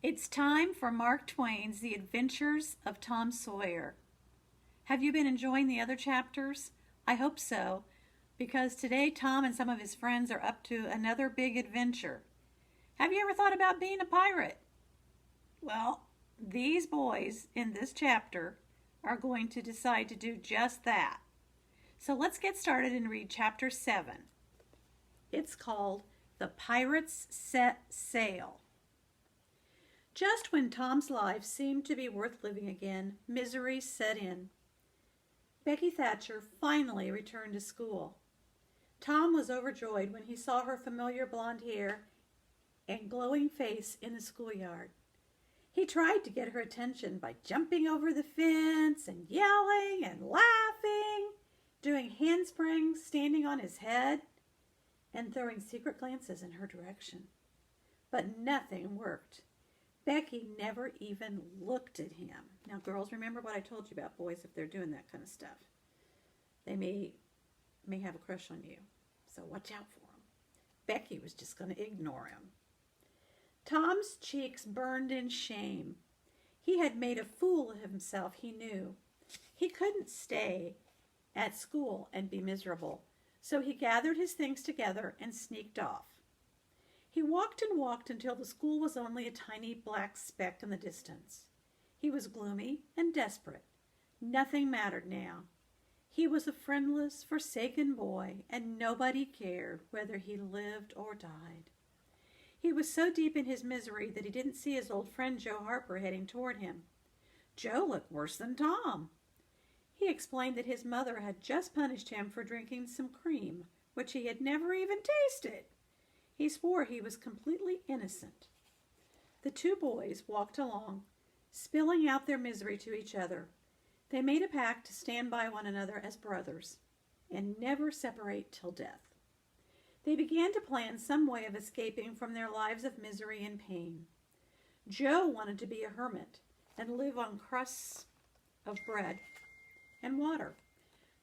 It's time for Mark Twain's The Adventures of Tom Sawyer. Have you been enjoying the other chapters? I hope so, because today Tom and some of his friends are up to another big adventure. Have you ever thought about being a pirate? Well, these boys in this chapter are going to decide to do just that. So let's get started and read chapter 7. It's called The Pirates Set Sail. Just when Tom's life seemed to be worth living again, misery set in. Becky Thatcher finally returned to school. Tom was overjoyed when he saw her familiar blonde hair and glowing face in the schoolyard. He tried to get her attention by jumping over the fence and yelling and laughing, doing handsprings, standing on his head, and throwing secret glances in her direction. But nothing worked. Becky never even looked at him. Now, girls, remember what I told you about boys if they're doing that kind of stuff. They may have a crush on you, so watch out for them. Becky was just going to ignore him. Tom's cheeks burned in shame. He had made a fool of himself, he knew. He couldn't stay at school and be miserable, so he gathered his things together and sneaked off. He walked and walked until the school was only a tiny black speck in the distance. He was gloomy and desperate. Nothing mattered now. He was a friendless, forsaken boy, and nobody cared whether he lived or died. He was so deep in his misery that he didn't see his old friend Joe Harper heading toward him. Joe looked worse than Tom. He explained that his mother had just punished him for drinking some cream, which he had never even tasted. He swore he was completely innocent. The two boys walked along, spilling out their misery to each other. They made a pact to stand by one another as brothers and never separate till death. They began to plan some way of escaping from their lives of misery and pain. Joe wanted to be a hermit and live on crusts of bread and water.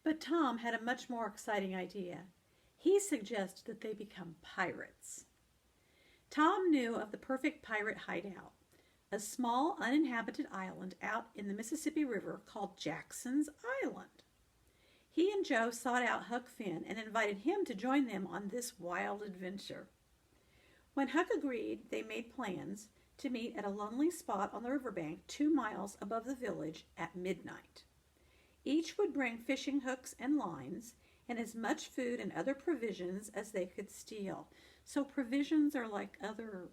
But Tom had a much more exciting idea. He suggested that they become pirates. Tom knew of the perfect pirate hideout, a small uninhabited island out in the Mississippi River called Jackson's Island. He and Joe sought out Huck Finn and invited him to join them on this wild adventure. When Huck agreed, they made plans to meet at a lonely spot on the riverbank 2 miles above the village at midnight. Each would bring fishing hooks and lines and as much food and other provisions as they could steal. So provisions are like other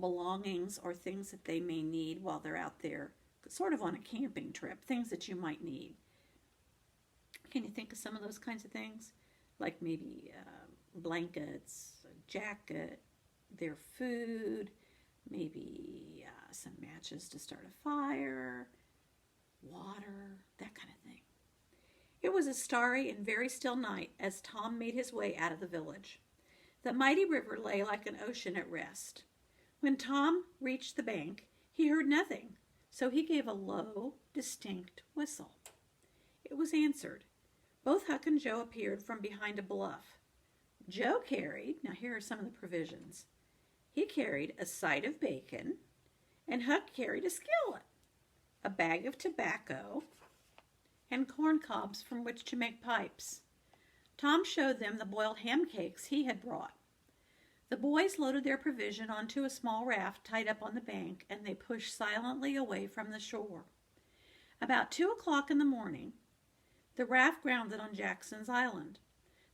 belongings or things that they may need while they're out there, sort of on a camping trip, things that you might need. Can you think of some of those kinds of things? Like maybe blankets, a jacket, their food, maybe some matches to start a fire, water, that kind of thing. It was a starry and very still night as Tom made his way out of the village. The mighty river lay like an ocean at rest. When Tom reached the bank, he heard nothing, so he gave a low, distinct whistle. It was answered. Both Huck and Joe appeared from behind a bluff. Joe carried, now here are some of the provisions. He carried a side of bacon, and Huck carried a skillet, a bag of tobacco, and corn cobs from which to make pipes. Tom showed them the boiled ham cakes he had brought. The boys loaded their provision onto a small raft tied up on the bank, and they pushed silently away from the shore. About 2 o'clock in the morning, the raft grounded on Jackson's Island.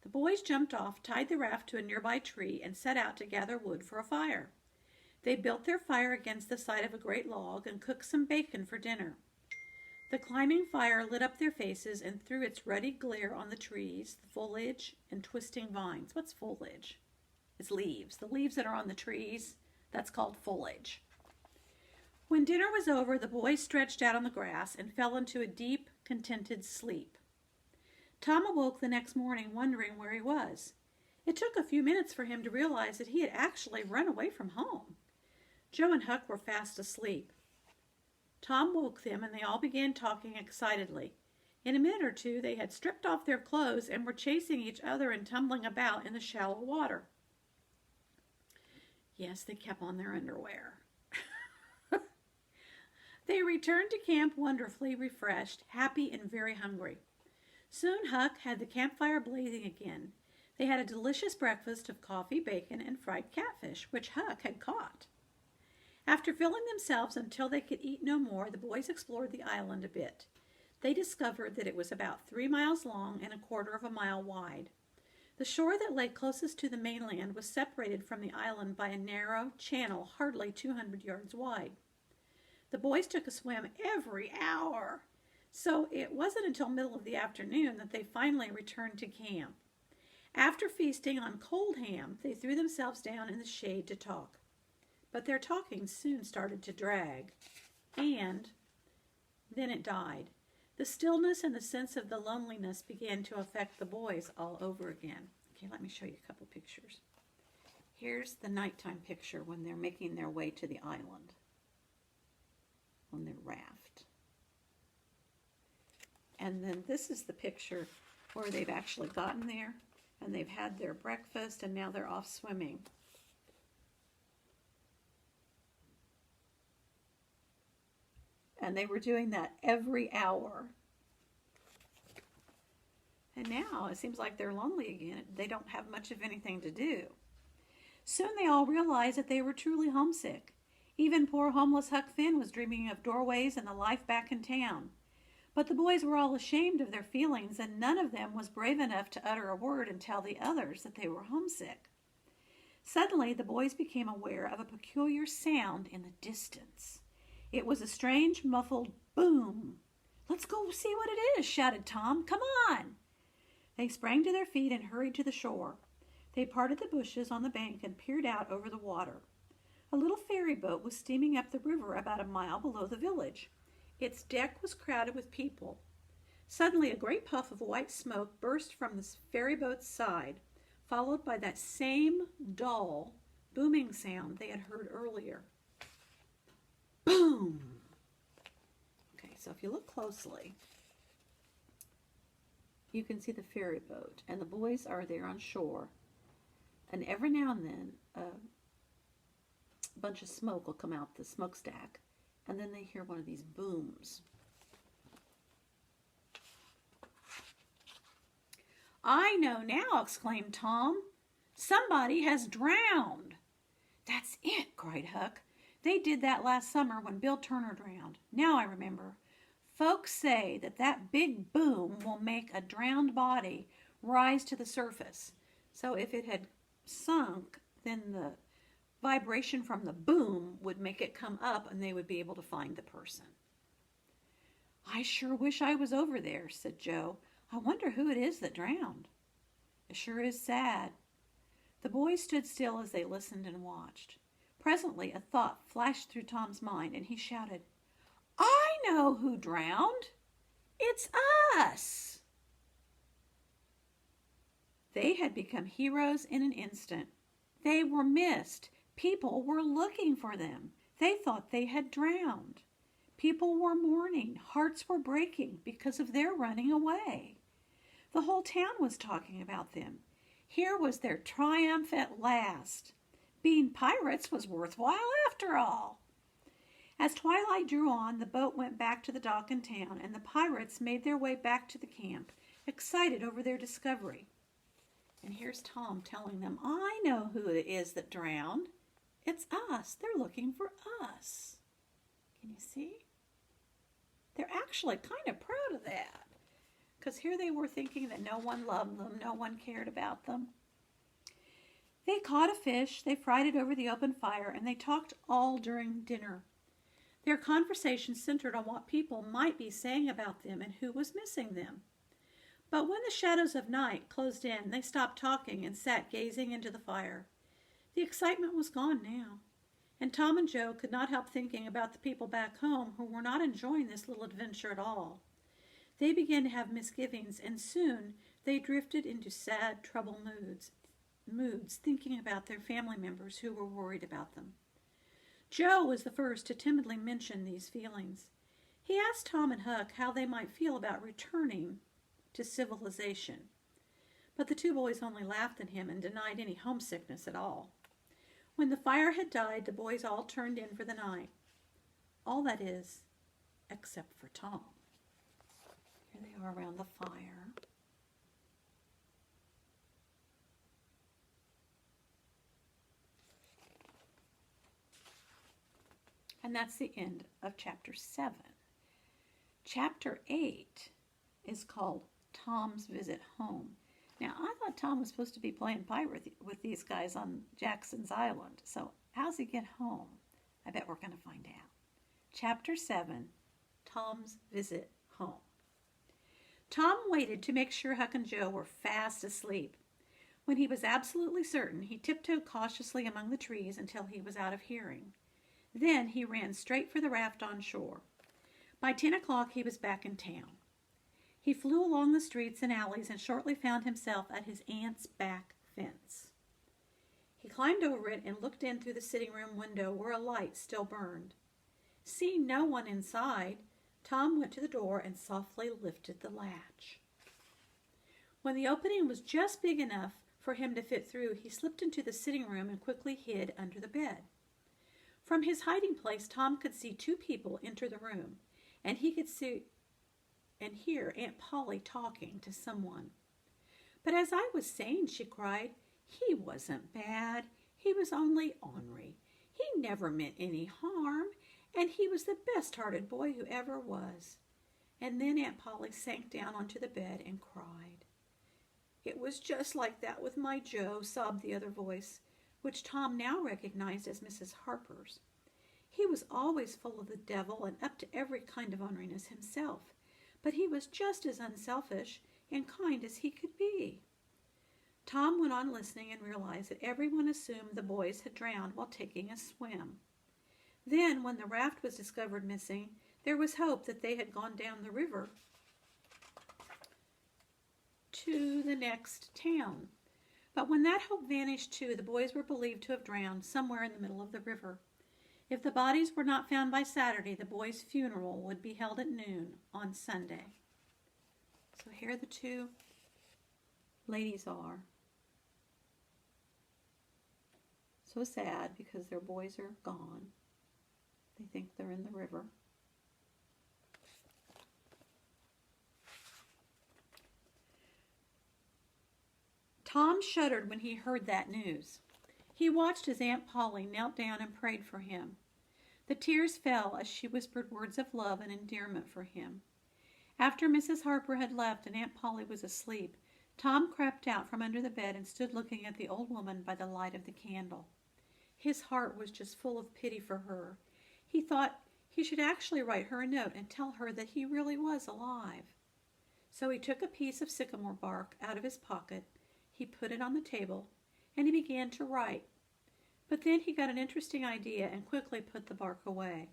The boys jumped off, tied the raft to a nearby tree, and set out to gather wood for a fire. They built their fire against the side of a great log and cooked some bacon for dinner. The climbing fire lit up their faces and threw its ruddy glare on the trees, the foliage, and twisting vines. What's foliage? It's leaves. The leaves that are on the trees, that's called foliage. When dinner was over, the boys stretched out on the grass and fell into a deep, contented sleep. Tom awoke the next morning wondering where he was. It took a few minutes for him to realize that he had actually run away from home. Joe and Huck were fast asleep. Tom woke them, and they all began talking excitedly. In a minute or two, they had stripped off their clothes and were chasing each other and tumbling about in the shallow water. Yes, they kept on their underwear. They returned to camp wonderfully refreshed, happy, and very hungry. Soon Huck had the campfire blazing again. They had a delicious breakfast of coffee, bacon, and fried catfish, which Huck had caught. After filling themselves until they could eat no more, the boys explored the island a bit. They discovered that it was about 3 miles long and a quarter of a mile wide. The shore that lay closest to the mainland was separated from the island by a narrow channel hardly 200 yards wide. The boys took a swim every hour, so it wasn't until middle of the afternoon that they finally returned to camp. After feasting on cold ham, they threw themselves down in the shade to talk. But their talking soon started to drag, and then it died. The stillness and the sense of the loneliness began to affect the boys all over again. Okay, let me show you a couple pictures. Here's the nighttime picture when they're making their way to the island on their raft. And then this is the picture where they've actually gotten there and they've had their breakfast and now they're off swimming. And they were doing that every hour. And now it seems like they're lonely again. They don't have much of anything to do. Soon they all realized that they were truly homesick. Even poor homeless Huck Finn was dreaming of doorways and the life back in town. But the boys were all ashamed of their feelings, and none of them was brave enough to utter a word and tell the others that they were homesick. Suddenly the boys became aware of a peculiar sound in the distance. It was a strange, muffled boom. "Let's go see what it is," shouted Tom. "Come on!" They sprang to their feet and hurried to the shore. They parted the bushes on the bank and peered out over the water. A little ferry boat was steaming up the river about a mile below the village. Its deck was crowded with people. Suddenly a great puff of white smoke burst from the ferry boat's side, followed by that same dull, booming sound they had heard earlier. Boom! Okay, so if you look closely, you can see the ferry boat, and the boys are there on shore. And every now and then, a bunch of smoke will come out the smokestack, and then they hear one of these booms. "I know now," exclaimed Tom. "Somebody has drowned." "That's it," cried Huck. "They did that last summer when Bill Turner drowned. Now I remember. Folks say that that big boom will make a drowned body rise to the surface. So if it had sunk, then the vibration from the boom would make it come up and they would be able to find the person." "I sure wish I was over there," said Joe. "I wonder who it is that drowned." "It sure is sad." The boys stood still as they listened and watched. Presently a thought flashed through Tom's mind and he shouted, "I know who drowned. It's us." They had become heroes in an instant. They were missed. People were looking for them. They thought they had drowned. People were mourning. Hearts were breaking because of their running away. The whole town was talking about them. Here was their triumph at last. Being pirates was worthwhile after all. As twilight drew on, the boat went back to the dock in town, and the pirates made their way back to the camp, excited over their discovery. And here's Tom telling them, "I know who it is that drowned. It's us. They're looking for us." Can you see? They're actually kind of proud of that, because here they were thinking that no one loved them, no one cared about them. They caught a fish, they fried it over the open fire, and they talked all during dinner. Their conversation centered on what people might be saying about them and who was missing them. But when the shadows of night closed in, they stopped talking and sat gazing into the fire. The excitement was gone now, and Tom and Joe could not help thinking about the people back home who were not enjoying this little adventure at all. They began to have misgivings, and soon they drifted into sad, troubled moods, thinking about their family members who were worried about them. Joe was the first to timidly mention these feelings. He asked Tom and Huck how they might feel about returning to civilization, but the two boys only laughed at him and denied any homesickness at all. When the fire had died, the boys all turned in for the night. All that is, except for Tom. Here they are around the fire. And that's the end of chapter 7. Chapter 8 is called Tom's Visit Home. Now, I thought Tom was supposed to be playing pirate with these guys on Jackson's Island. So how's he get home? I bet we're going to find out. Chapter 7, Tom's Visit Home. Tom waited to make sure Huck and Joe were fast asleep. When he was absolutely certain, he tiptoed cautiously among the trees until he was out of hearing. Then he ran straight for the raft on shore. By 10 o'clock, he was back in town. He flew along the streets and alleys and shortly found himself at his aunt's back fence. He climbed over it and looked in through the sitting room window where a light still burned. Seeing no one inside, Tom went to the door and softly lifted the latch. When the opening was just big enough for him to fit through, he slipped into the sitting room and quickly hid under the bed. From his hiding place, Tom could see two people enter the room, and he could see and hear Aunt Polly talking to someone. "But as I was saying," she cried, "he wasn't bad. He was only ornery. He never meant any harm, and he was the best-hearted boy who ever was." And then Aunt Polly sank down onto the bed and cried. "It was just like that with my Joe," sobbed the other voice, which Tom now recognized as Mrs. Harper's. "He was always full of the devil and up to every kind of orneriness himself, but he was just as unselfish and kind as he could be." Tom went on listening and realized that everyone assumed the boys had drowned while taking a swim. Then, when the raft was discovered missing, there was hope that they had gone down the river to the next town. But when that hope vanished too, the boys were believed to have drowned somewhere in the middle of the river. If the bodies were not found by Saturday, the boys' funeral would be held at noon on Sunday. So here the two ladies are. So sad because their boys are gone. They think they're in the river. Tom shuddered when he heard that news. He watched as Aunt Polly knelt down and prayed for him. The tears fell as she whispered words of love and endearment for him. After Mrs. Harper had left and Aunt Polly was asleep, Tom crept out from under the bed and stood looking at the old woman by the light of the candle. His heart was just full of pity for her. He thought he should actually write her a note and tell her that he really was alive. So he took a piece of sycamore bark out of his pocket. He put it on the table, and he began to write. But then he got an interesting idea and quickly put the bark away.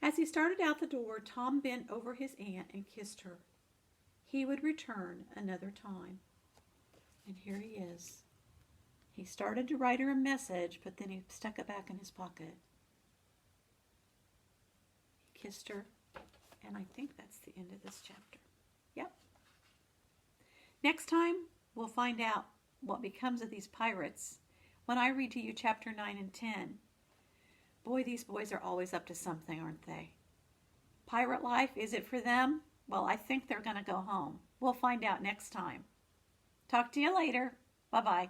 As he started out the door, Tom bent over his aunt and kissed her. He would return another time. And here he is. He started to write her a message, but then he stuck it back in his pocket. He kissed her, and I think that's the end of this chapter. Yep. Next time, we'll find out what becomes of these pirates when I read to you chapter 9 and 10. Boy, these boys are always up to something, aren't they? Pirate life, is it for them? Well, I think they're going to go home. We'll find out next time. Talk to you later. Bye-bye.